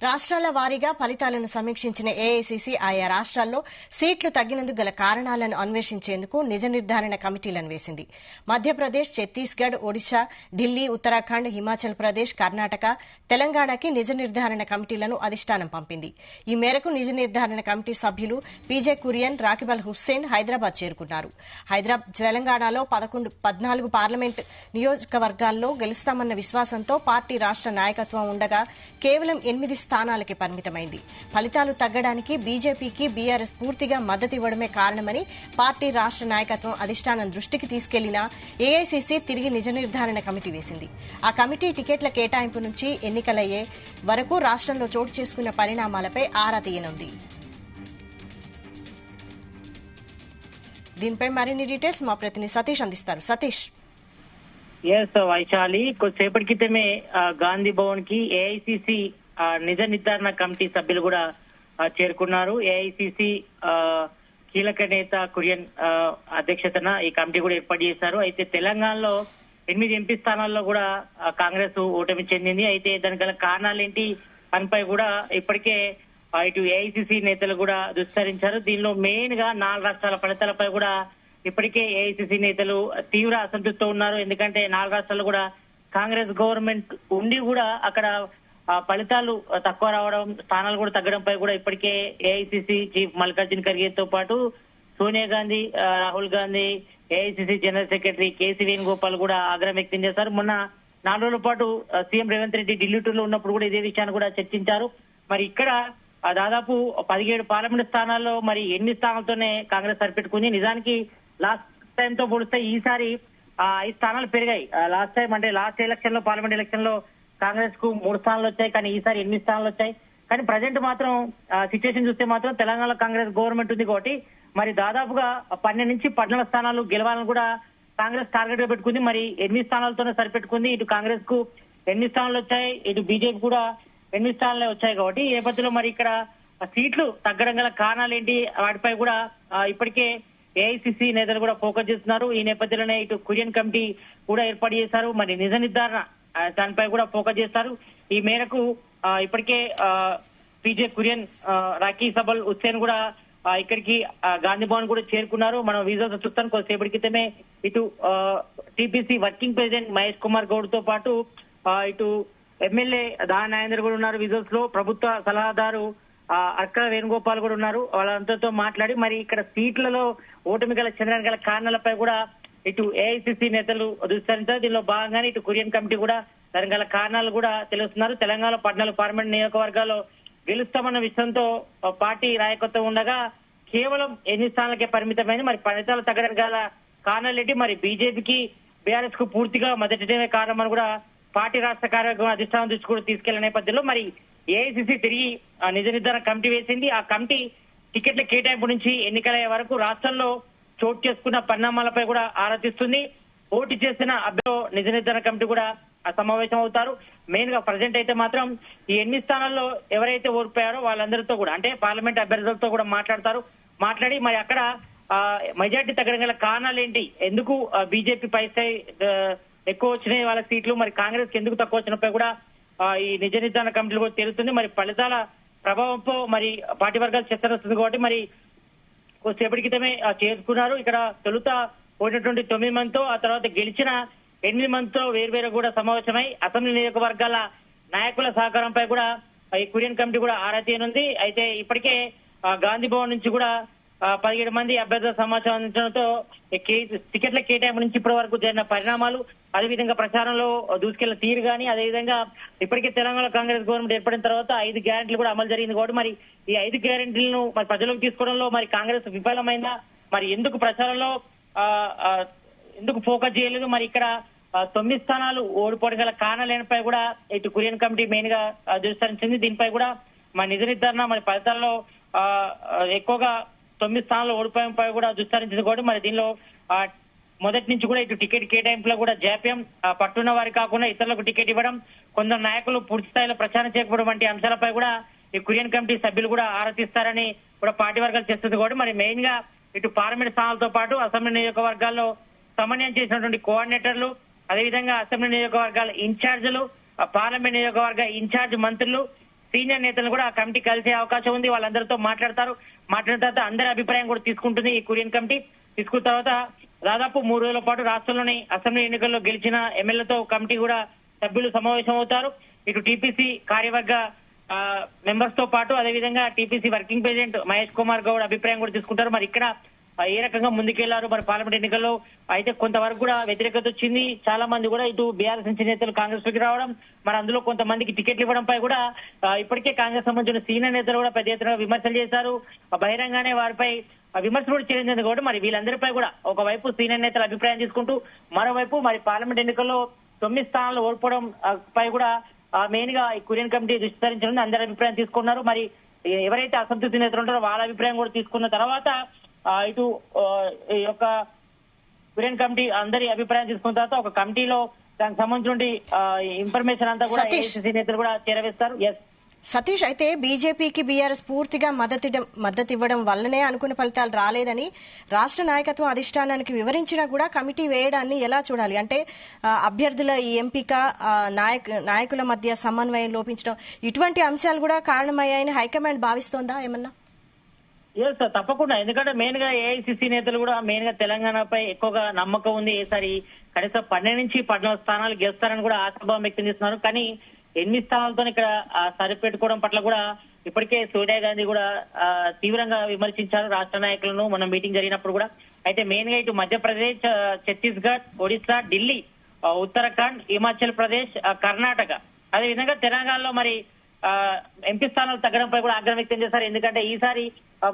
రాష్ట్రాల వారీగా ఫలితాలను సమీక్షించిన ఏఐసీసీ ఆయా రాష్ట్రాల్లో సీట్లు తగ్గినందుకు గల కారణాలను అన్వేషించేందుకు నిజ నిర్ధారణ కమిటీలను వేసింది. మధ్యప్రదేశ్, ఛత్తీస్గఢ్, ఒడిశా, ఢిల్లీ, ఉత్తరాఖండ్, హిమాచల్ ప్రదేశ్, కర్ణాటక, తెలంగాణకి నిజ నిర్ధారణ కమిటీలను అధిష్టానం పంపింది. ఈ మేరకు నిజ నిర్ధారణ కమిటీ సభ్యులు పీజే కురియన్, రాకిబల్ హుస్సేన్ హైదరాబాద్ చేరుకున్నారు. తెలంగాణలో 14 పార్లమెంట్ నియోజకవర్గాల్లో గెలుస్తామన్న విశ్వాసంతో పార్టీ రాష్ట్ర నాయకత్వం ఉండగా కేవలం 8 స్థానాలకే పరిమితమైంది. ఫలితాలు తగ్గడానికి బీజేపీకి బీఆర్ఎస్ పూర్తిగా మద్దతివ్వడమే కారణమని పార్టీ రాష్ట్ర నాయకత్వం అధిష్టానం దృష్టికి తీసుకెళ్లినా ఏఐసీసీ తిరిగి నిజ నిర్ధారణ కమిటీ వేసింది. ఆ కమిటీ టికెట్ల కేటాయింపు నుంచి ఎన్నికలయ్యే వరకు రాష్ట్రంలో చోటు చేసుకున్న పరిణామాలపై ఆరా తీయనుంది. దీనిపై మరిన్ని డీటెయిల్స్ మా ప్రతినిధి సతీష్ అందిస్తారు. సతీష్. వైశాలి, కొద్దిసేపటి క్రితమే గాంధీ భవన్ కి ఏఐసీసీ నిజ నిర్ధారణ కమిటీ సభ్యులు కూడా చేరుకున్నారు. ఏఐసీసీ కీలక నేత కురియన్ అధ్యక్షతన ఈ కమిటీ కూడా ఏర్పాటు చేశారు. అయితే తెలంగాణలో 8 ఎంపీ స్థానాల్లో కూడా కాంగ్రెస్ ఓటమి చెందింది. అయితే దానికి గల కారణాలేంటి పనిపై కూడా ఇప్పటికే ఇటు ఏఐసీసీ నేతలు కూడా దుస్సరించారు. దీనిలో మెయిన్ గా 4 రాష్ట్రాల ఫలితాలపై కూడా ఇప్పటికే ఏఐసీసీ నేతలు తీవ్ర అసంతృప్తితో ఉన్నారు. ఎందుకంటే 4 రాష్ట్రాల్లో కూడా కాంగ్రెస్ గవర్నమెంట్ ఉండి కూడా అక్కడ ఫలితాలు తక్కువ రావడం, స్థానాలు కూడా తగ్గడంపై కూడా ఇప్పటికే ఏఐసీసీ చీఫ్ మల్లికార్జున ఖర్గేతో పాటు Sonia Gandhi, Rahul Gandhi, AICC general secretary KC Venugopal కూడా ఆగ్రహం వ్యక్తం చేశారు. మొన్న 4 రోజుల పాటు సీఎం రేవంత్ రెడ్డి ఢిల్లీ టూర్లో ఉన్నప్పుడు కూడా ఇదే విషయాన్ని కూడా చర్చించారు. మరి ఇక్కడ దాదాపు 17 పార్లమెంట్ స్థానాల్లో మరి 8 స్థానాలతోనే కాంగ్రెస్ సరిపెట్టుకుంది. నిజానికి లాస్ట్ టైం తో పోలిస్తే ఈసారి 5 స్థానాలు పెరిగాయి. లాస్ట్ టైం అంటే లాస్ట్ ఎలక్షన్ లో, పార్లమెంట్ ఎలక్షన్ లో కాంగ్రెస్ కు 3 స్థానాలు వచ్చాయి, కానీ ఈసారి 8 స్థానాలు వచ్చాయి. కానీ ప్రజెంట్ మాత్రం సిచ్యువేషన్ చూస్తే మాత్రం తెలంగాణలో కాంగ్రెస్ గవర్నమెంట్ ఉంది కాబట్టి మరి దాదాపుగా 12 నుంచి 14 స్థానాలు గెలవాలని కూడా కాంగ్రెస్ టార్గెట్ గా పెట్టుకుంది. మరి 8 స్థానాలతోనే సరిపెట్టుకుంది. ఇటు కాంగ్రెస్ కు 8 స్థానాలు వచ్చాయి, ఇటు బీజేపీ కూడా 8 స్థానాలే వచ్చాయి. కాబట్టి ఈ నేపథ్యంలో మరి ఇక్కడ సీట్లు తగ్గడం గల కారణాలు ఏంటి, వాటిపై కూడా ఇప్పటికే ఏఐసీసీ నేతలు కూడా ఫోకస్ చేస్తున్నారు. ఈ నేపథ్యంలోనే ఇటు కురియన్ కమిటీ కూడా ఏర్పాటు చేశారు. మరి నిజ నిర్ధారణ దానిపై కూడా ఫోకస్ చేస్తారు. ఈ మేరకు ఇప్పటికే పీజే కురియన్, రాకిబల్ హుస్సేన్ కూడా ఇక్కడికి గాంధీ భవన్ కూడా చేరుకున్నారు. మనం విజువల్స్ చూస్తాను. కొద్దిసేపటి క్రితమే ఇటు TPC working president Mahesh Kumar Goud తో పాటు ఇటు ఎమ్మెల్యే దాని నాగేందర్ కూడా ఉన్నారు. విజువల్స్ లో ప్రభుత్వ సలహాదారు అక్కడ వేణుగోపాల్ కూడా ఉన్నారు. వాళ్ళందరితో మాట్లాడి మరి ఇక్కడ సీట్లలో ఓటమి గల చెందడానికి గల కారణాలపై కూడా ఇటు ఏఐసీసీ నేతలు దుస్సరించారు. దీనిలో భాగంగానే ఇటు కురియన్ కమిటీ కూడా దానికి గల కారణాలు కూడా తెలుస్తున్నారు. తెలంగాణలో 14 పార్లమెంట్ నియోజకవర్గాల్లో గెలుస్తామన్న విషయంతో పార్టీ నాయకత్వం ఉండగా కేవలం 8 స్థానాలకే పరిమితమైంది. మరి ఫలితాలు తగ్గడానికి గల కారణాలు ఏంటి, మరి బీజేపీకి బీఆర్ఎస్ కు పూర్తిగా మద్దతునే కారణమని కూడా పార్టీ రాష్ట్ర కార్యక్రమం అధిష్టానం దృష్టి కూడా తీసుకెళ్లిన నేపథ్యంలో మరి ఏఐసీసీ తిరిగి నిజ నిర్ధారణ కమిటీ వేసింది. ఆ కమిటీ టికెట్ల కేటాయింపు నుంచి ఎన్నికలయ్యే వరకు రాష్ట్రంలో చోటు చేసుకున్న పరిణామాలపై కూడా ఆరా తీస్తుంది. పోటీ చేసిన అభ్యర్థులు నిజ నిర్ధారణ కమిటీ కూడా సమావేశం అవుతారు. మెయిన్ గా ప్రజెంట్ అయితే మాత్రం ఈ 8 స్థానాల్లో ఎవరైతే ఓడిపోయారో వాళ్ళందరితో కూడా అంటే పార్లమెంట్ అభ్యర్థులతో కూడా మాట్లాడి మరి అక్కడ మెజార్టీ తగ్గడం గల కారణాలు ఏంటి, ఎందుకు బీజేపీ పైస్థాయి ఎక్కువ వచ్చినాయి వాళ్ళ సీట్లు, మరి కాంగ్రెస్ కి ఎందుకు తక్కువ వచ్చినపై కూడా ఈ నిజ నిర్ధారణ కమిటీలు కూడా తెలుస్తుంది. మరి ఫలితాల ప్రభావంతో మరి పార్టీ వర్గాలు చర్చ వస్తుంది కాబట్టి మరి కొద్దిసేపటి క్రితమే చేరుకున్నారు. ఇక్కడ తొలుత ఓడినటువంటి 9 మందితో, ఆ తర్వాత గెలిచిన 8 మందితో వేర్వేరు కూడా సమావేశమై అసెంబ్లీ నియోజకవర్గాల నాయకుల సహకారంపై కూడా ఈ కురియన్ కమిటీ కూడా ఆరా తీయనుంది. అయితే ఇప్పటికే గాంధీ భవన్ నుంచి కూడా 17 మంది అభ్యర్థుల సమాచారం అందించడంతో టికెట్ల కేటాయింపు నుంచి ఇప్పటి వరకు జరిగిన పరిణామాలు, అదేవిధంగా ప్రచారంలో దూసుకెళ్లిన తీరు గానీ, అదేవిధంగా ఇప్పటికే తెలంగాణ కాంగ్రెస్ గవర్నమెంట్ ఏర్పడిన తర్వాత 5 గ్యారెంటీలు కూడా అమలు జరిగింది కాబట్టి మరి ఈ 5 గ్యారెంటీలను మరి ప్రజలకు తీసుకోవడంలో మరి కాంగ్రెస్ విఫలమైందా, మరి ఎందుకు ప్రచారంలో ఎందుకు ఫోకస్ చేయలేదు, మరి ఇక్కడ 9 స్థానాలు ఓడిపోవడం గల కారణాలపై కూడా ఇటు కురియన్ కమిటీ మెయిన్ గా దృష్టించింది. దీనిపై కూడా మరి నిజ నిర్ధారణ మరి ఫలితాల్లో ఎక్కువగా 9 స్థానాలు ఓడిపోవడంపై కూడా దృష్టించింది కాబట్టి మరి దీనిలో మొదటి నుంచి కూడా ఇటు టికెట్ కేటాయింపులో కూడా జాప్యం, పట్టున్న వారికి కాకుండా ఇతరులకు టికెట్ ఇవ్వడం, కొందరు నాయకులు పూర్తి స్థాయిలో ప్రచారం చేయకపోవడం వంటి అంశాలపై కూడా ఈ కురియన్ కమిటీ సభ్యులు కూడా ఆరా తీస్తారని కూడా పార్టీ వర్గాలు చేస్తుంది కాబట్టి మరి మెయిన్ గా ఇటు పార్లమెంట్ స్థానాలతో పాటు అసెంబ్లీ నియోజకవర్గాల్లో సమన్వయం చేసినటువంటి కోఆర్డినేటర్లు, అదేవిధంగా అసెంబ్లీ నియోజకవర్గాల ఇన్ఛార్జీలు, పార్లమెంట్ నియోజకవర్గ ఇన్ఛార్జ్ మంత్రులు, సీనియర్ నేతలు కూడా ఆ కమిటీ కలిసే అవకాశం ఉంది. వాళ్ళందరితో మాట్లాడతారు. మాట్లాడిన తర్వాత అందరి అభిప్రాయం కూడా తీసుకుంటుంది ఈ కురియన్ కమిటీ. తీసుకున్న తర్వాత దాదాపు 3 రోజుల పాటు రాష్ట్రంలోని అసెంబ్లీ ఎన్నికల్లో గెలిచిన ఎమ్మెల్యేలతో కమిటీ కూడా సభ్యులు సమావేశం అవుతారు. ఇటు టీపీసీ కార్యవర్గ మెంబర్స్ తో పాటు అదేవిధంగా TPC working president Mahesh Kumar Goud అభిప్రాయం కూడా తీసుకుంటారు. మరి ఇక్కడ ఏ రకంగా ముందుకెళ్లారు మరి పార్లమెంట్ ఎన్నికల్లో అయితే కొంతవరకు కూడా వ్యతిరేకత వచ్చింది. చాలా మంది కూడా ఇటు బీఆర్ఎస్ నుంచి నేతలు కాంగ్రెస్ లోకి రావడం, మరి అందులో కొంతమందికి టికెట్లు ఇవ్వడంపై కూడా ఇప్పటికే కాంగ్రెస్ సంబంధించిన సీనియర్ నేతలు కూడా పెద్ద ఎత్తున విమర్శలు చేశారు. బహిరంగానే వారిపై విమర్శలు కూడా చేరింది కూడా. మరి వీళ్ళందరిపై కూడా ఒకవైపు సీనియర్ నేతల అభిప్రాయం తీసుకుంటూ మరోవైపు మరి పార్లమెంట్ ఎన్నికల్లో 9 స్థానాలు ఓడిపోవడం పై కూడా మెయిన్ గా ఈ కురియన్ కమిటీ దృష్టి సారించడం అందరి అభిప్రాయం తీసుకున్నారు. మరి ఎవరైతే అసంతృప్తి నేతలు ఉంటారో వాళ్ళ అభిప్రాయం కూడా తీసుకున్న తర్వాత ఇటు ఈ యొక్క కురియన్ కమిటీ అందరి అభిప్రాయం తీసుకున్న తర్వాత ఒక కమిటీలో దానికి సంబంధించిన ఇన్ఫర్మేషన్ అంతా కూడా ఏఐసీసీ నేతలు కూడా చేరవేస్తారు. సతీష్, అయితే బీజేపీకి బీఆర్ఎస్ పూర్తిగా మద్దతు ఇవ్వడం వల్లనే అనుకున్న ఫలితాలు రాలేదని రాష్ట్ర నాయకత్వం అధిష్టానానికి వివరించినా కూడా కమిటీ వేయడాన్ని ఎలా చూడాలి? అంటే అభ్యర్థుల ఈ ఎంపిక, నాయకుల మధ్య సమన్వయం లోపించడం, ఇటువంటి అంశాలు కూడా కారణమయ్యాయని హైకమాండ్ భావిస్తోందా ఏమన్నా? తప్పకుండా. ఎందుకంటే మెయిన్ గా ఏఐసీసీ నేతలు కూడా మెయిన్ గా తెలంగాణపై ఎక్కువగా నమ్మకం ఉంది. ఈసారి కనీసం 12 నుంచి 14 స్థానాలు గెలుస్తారని కూడా ఆశాభావం వ్యక్తం చేస్తున్నారు. కానీ 8 స్థానాలతో ఇక్కడ సరిపెట్టుకోవడం పట్ల కూడా ఇప్పటికే సోనియా గాంధీ కూడా తీవ్రంగా విమర్శించారు రాష్ట్ర నాయకులను మన మీటింగ్ జరిగినప్పుడు కూడా. అయితే మెయిన్ గా ఇటు మధ్యప్రదేశ్, ఛత్తీస్గఢ్, ఒడిశా, ఢిల్లీ, ఉత్తరాఖండ్, హిమాచల్ ప్రదేశ్, కర్ణాటక, అదేవిధంగా తెలంగాణలో మరి ఎంపీ స్థానాలు తగ్గడంపై కూడా ఆగ్రహం వ్యక్తం చేశారు. ఎందుకంటే ఈసారి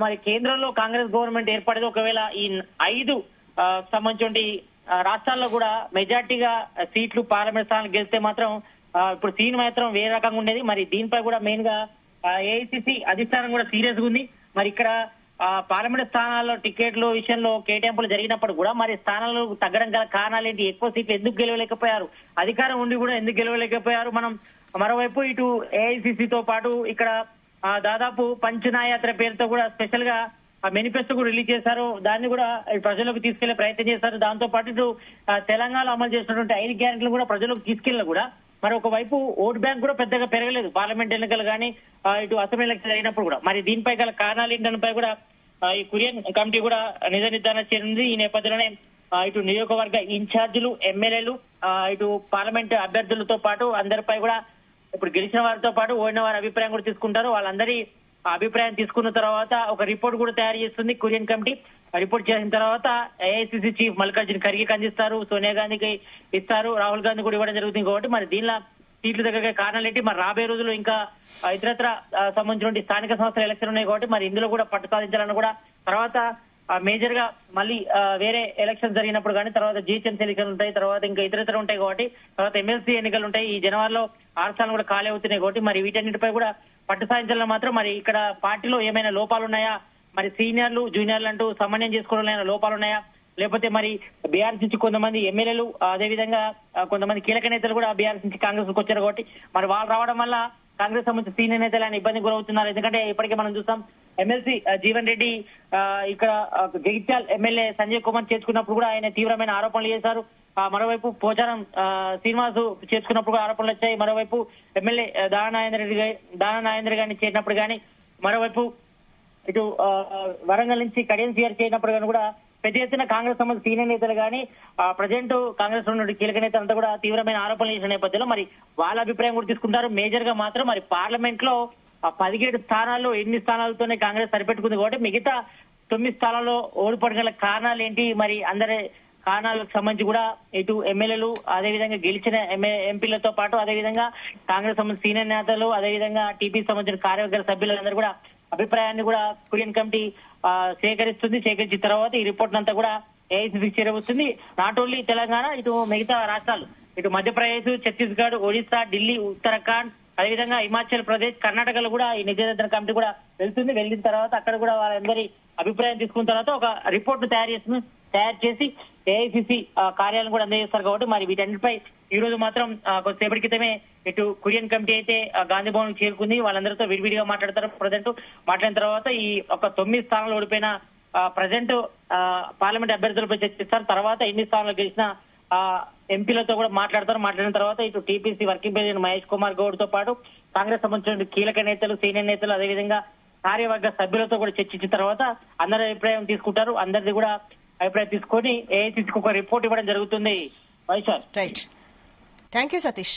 మరి కేంద్రంలో కాంగ్రెస్ గవర్నమెంట్ ఏర్పడేది ఒకవేళ ఈ 5 సంబంధించి రాష్ట్రాల్లో కూడా మెజార్టీగా సీట్లు పార్లమెంట్ స్థానాలు గెలిస్తే మాత్రం ఇప్పుడు సీన్ మాత్రం వేరే రకంగా ఉండేది. మరి దీనిపై కూడా మెయిన్ గా ఏఐసీసీ అధిష్టానం కూడా సీరియస్ గా ఉంది. మరి ఇక్కడ పార్లమెంట్ స్థానాల్లో టికెట్ల విషయంలో కేటాయింపులు జరిగినప్పుడు కూడా మరి స్థానాలు తగ్గడం గల కారణాలు ఏంటి? ఎక్కువ సీట్లు ఎందుకు గెలవలేకపోయారు? అధికారం ఉండి కూడా ఎందుకు గెలవలేకపోయారు? మనం మరోవైపు ఇటు ఏఐసీసీతో పాటు ఇక్కడ దాదాపు పంచనాయాత్ర పేరుతో కూడా స్పెషల్ గా మేనిఫెస్టో కూడా రిలీజ్ చేశారు. దాన్ని కూడా ప్రజలకు తీసుకెళ్లే ప్రయత్నం చేశారు. దాంతో పాటు ఇటు తెలంగాణ అమలు చేసినటువంటి 5 గ్యారెంటీలు కూడా ప్రజలకు తీసుకెళ్ళినా కూడా మరి ఒకవైపు ఓట్ బ్యాంక్ కూడా పెద్దగా పెరగలేదు పార్లమెంట్ ఎన్నికలు కానీ ఇటు అసెంబ్లీ ఎన్నికలు అయినప్పుడు కూడా. మరి దీనిపై గల కారణాలు ఏంటనిపై కూడా ఈ కురియన్ కమిటీ కూడా నిజ నిర్ధారణ చేరింది. ఈ నేపథ్యంలోనే ఇటు నియోజకవర్గ ఇన్ఛార్జీలు, ఎమ్మెల్యేలు, ఇటు పార్లమెంట్ అభ్యర్థులతో పాటు అందరిపై కూడా ఇప్పుడు గెలిచిన వారితో పాటు ఓడిన వారి అభిప్రాయం కూడా తీసుకుంటారు. వాళ్ళందరి అభిప్రాయం తీసుకున్న తర్వాత ఒక రిపోర్ట్ కూడా తయారు చేస్తుంది కురియన్ కమిటీ. రిపోర్ట్ చేసిన తర్వాత ఏఐసీసీ చీఫ్ మల్లికార్జున ఖర్గేకి అందిస్తారు, సోనియా గాంధీకి ఇస్తారు, రాహుల్ గాంధీ కూడా ఇవ్వడం జరుగుతుంది. కాబట్టి మరి దీనిలో సీట్ల దగ్గర కారణాలు ఏంటి? మరి రాబోయే రోజుల్లో ఇంకా ఇతరత్ర సంబంధించిన స్థానిక సంస్థల ఎలక్షన్ ఉన్నాయి కాబట్టి మరి ఇందులో కూడా పట్టు సాధించాలని కూడా తర్వాత మేజర్ గా మళ్ళీ వేరే ఎలక్షన్ జరిగినప్పుడు కానీ తర్వాత జిహెచ్ఎంసీ ఎన్నికలు ఉంటాయి, తర్వాత ఇంకా ఇతర ఉంటాయి కాబట్టి తర్వాత ఎమ్మెల్సీ ఎన్నికలు ఉంటాయి. ఈ జనవరిలో 6 స్థానాలు కూడా ఖాళీ అవుతున్నాయి కాబట్టి మరి వీటన్నిటిపై కూడా పట్టు సాధించాలని మాత్రం మరి ఇక్కడ పార్టీలో ఏమైనా లోపాలు ఉన్నాయా, మరి సీనియర్లు జూనియర్లు అంటూ సమన్వయం చేసుకోవడంలో లోపాలు ఉన్నాయా, లేకపోతే మరి బీఆర్ఎస్ నుంచి కొంతమంది ఎమ్మెల్యేలు అదేవిధంగా కొంతమంది కీలక నేతలు కూడా బీఆర్ఎస్ నుంచి కాంగ్రెస్ కు వచ్చారు కాబట్టి మరి వాళ్ళు రావడం వల్ల కాంగ్రెస్ సంబంధించిన సీనియర్ నేతలు ఆయన ఇబ్బంది గురవుతున్నారు. ఎందుకంటే ఇప్పటికే మనం చూస్తాం ఎమ్మెల్సీ జీవన్ రెడ్డి ఇక్కడ జగిత్యాల్ ఎమ్మెల్యే సంజయ్ కుమార్ చేర్చుకున్నప్పుడు కూడా ఆయన తీవ్రమైన ఆరోపణలు చేశారు. మరోవైపు పోచారం శ్రీనివాస్ చేర్చుకున్నప్పుడు కూడా ఆరోపణలు వచ్చాయి. మరోవైపు ఎమ్మెల్యే దానా నాగేంద్ర గారిని చేరినప్పుడు కానీ, మరోవైపు ఇటు వరంగల్ నుంచి కడియం సీఆర్ చేరినప్పుడు కానీ కూడా పెద్ద ఎత్తున కాంగ్రెస్ సంబంధించిన సీనియర్ నేతలు కానీ ప్రజెంట్ కాంగ్రెస్ లో కీలక నేతలంతా కూడా తీవ్రమైన ఆరోపణలు చేసిన నేపథ్యంలో మరి వాళ్ళ అభిప్రాయం కూడా తీసుకుంటారు. మేజర్ గా మాత్రం మరి పార్లమెంట్ లో 17 స్థానాల్లో 8 స్థానాలతోనే కాంగ్రెస్ సరిపెట్టుకుంది కాబట్టి మిగతా 9 స్థానాల్లో ఓడిపోవడం కారణాలు ఏంటి? మరి అందరి కారణాలకు సంబంధించి కూడా ఇటు ఎమ్మెల్యేలు అదేవిధంగా గెలిచిన ఎంపీలతో పాటు అదేవిధంగా కాంగ్రెస్ సంబంధించిన సీనియర్ నేతలు అదేవిధంగా టీపీ సంబంధించిన కార్యవర్గ సభ్యులందరూ కూడా అభిప్రాయాన్ని కూడా కురియన్ కమిటీ సేకరించిన తర్వాత ఈ రిపోర్ట్ అంతా కూడా ఏఐసీసీ చేరవస్తుంది. నాట్ ఓన్లీ తెలంగాణ, ఇటు మిగతా రాష్ట్రాలు ఇటు మధ్యప్రదేశ్, ఛత్తీస్గఢ్, ఒడిశా, ఢిల్లీ, ఉత్తరాఖండ్, అదేవిధంగా హిమాచల్ ప్రదేశ్, కర్ణాటకలో కూడా ఈ నిజ నిర్ధారణ కమిటీ కూడా వెళ్తుంది. వెళ్ళిన తర్వాత అక్కడ కూడా వాళ్ళందరి అభిప్రాయం తీసుకున్న తర్వాత ఒక రిపోర్ట్ ను తయారు చేసి ఏఐసీసీ కార్యాలయం కూడా అందజేస్తారు. కాబట్టి మరి వీటన్నిటిపై ఈ రోజు మాత్రం కొద్దిసేపటి క్రితమే ఇటు కురియన్ కమిటీ అయితే గాంధీ భవన్ చేరుకుంది. వాళ్ళందరితో విడివిడిగా మాట్లాడతారు. ప్రజెంట్ మాట్లాడిన తర్వాత ఈ ఒక 9 స్థానాలు ఓడిపోయిన ప్రజెంట్ పార్లమెంట్ అభ్యర్థులపై చర్చిస్తారు. తర్వాత 8 స్థానాలు గెలిచిన ఎంపీలతో కూడా మాట్లాడతారు. మాట్లాడిన తర్వాత ఇటు TPC working president Mahesh Kumar Goud తో పాటు కాంగ్రెస్ సంబంధించిన కీలక నేతలు, సీనియర్ నేతలు, అదేవిధంగా కార్యవర్గ సభ్యులతో కూడా చర్చించిన తర్వాత అందరి అభిప్రాయం తీసుకుంటారు. అందరిది కూడా అభిప్రాయం తీసుకొని ఏఐసీసీకి ఒక రిపోర్ట్ ఇవ్వడం జరుగుతుంది. Vaishal. Right, thank you Satish.